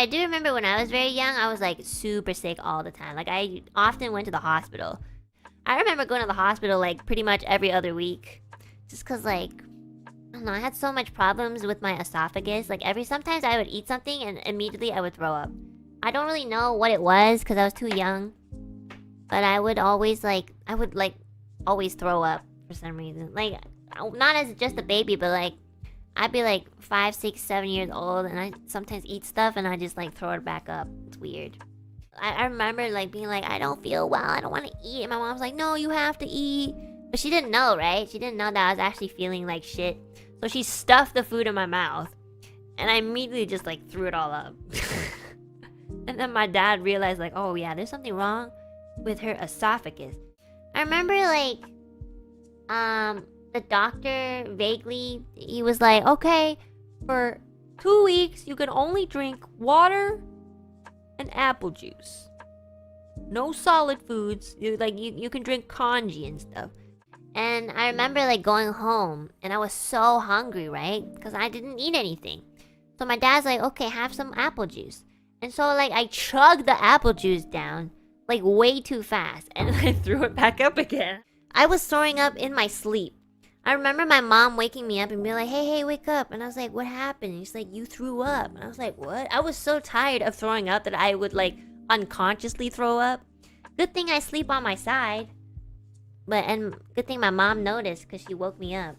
I do remember when I was very young, I was like super sick all the time. Like I often went to the hospital. I remember going to the hospital like pretty much every other week. Just cause like, I don't know, I had so much problems with my esophagus. Like sometimes I would eat something and immediately I would throw up. I don't really know what it was because I was too young. But I would always always throw up for some reason. Like, not as just a baby, but like, I'd be like 5, 6, 7 years old and I sometimes eat stuff and I just like throw it back up. It's weird. I remember like being like, I don't feel well, I don't want to eat. And my mom's like, no, you have to eat. But she didn't know, right? She didn't know that I was actually feeling like shit. So she stuffed the food in my mouth. And I immediately just like threw it all up. And then my dad realized like, oh yeah, there's something wrong with her esophagus. I remember like, the doctor vaguely, he was like, okay, for 2 weeks, you can only drink water and apple juice. No solid foods. You can drink congee and stuff. And I remember like going home and I was so hungry, right? Because I didn't eat anything. So my dad's like, okay, have some apple juice. And so like I chugged the apple juice down like way too fast and I threw it back up again. I was throwing up in my sleep. I remember my mom waking me up and being like, hey, wake up. And I was like, what happened? And she's like, you threw up. And I was like, what? I was so tired of throwing up that I would like unconsciously throw up. Good thing I sleep on my side. And good thing my mom noticed because she woke me up.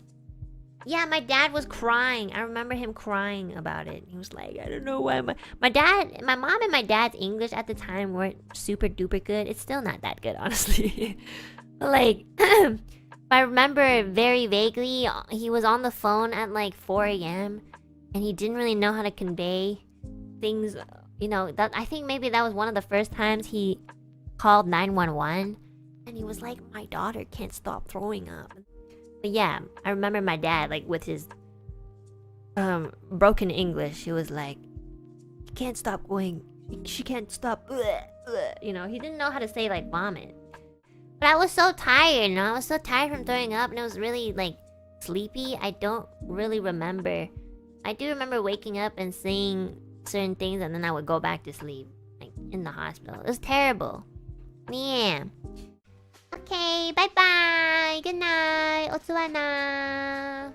Yeah, my dad was crying. I remember him crying about it. He was like, I don't know why my mom and my dad's English at the time weren't super duper good. It's still not that good, honestly. But like, I remember very vaguely, he was on the phone at like 4 a.m. and he didn't really know how to convey things, you know, that I think maybe that was one of the first times he called 911 and he was like, my daughter can't stop throwing up. But yeah, I remember my dad like with his broken English, he was like, she can't stop going, she can't stop, you know, he didn't know how to say like vomit. But I was so tired, you know, I was so tired from throwing up and it was really like sleepy. I don't really remember. I do remember waking up and seeing certain things and then I would go back to sleep, like in the hospital. It was terrible. Yeah. Okay, bye-bye. Good night. おつわな。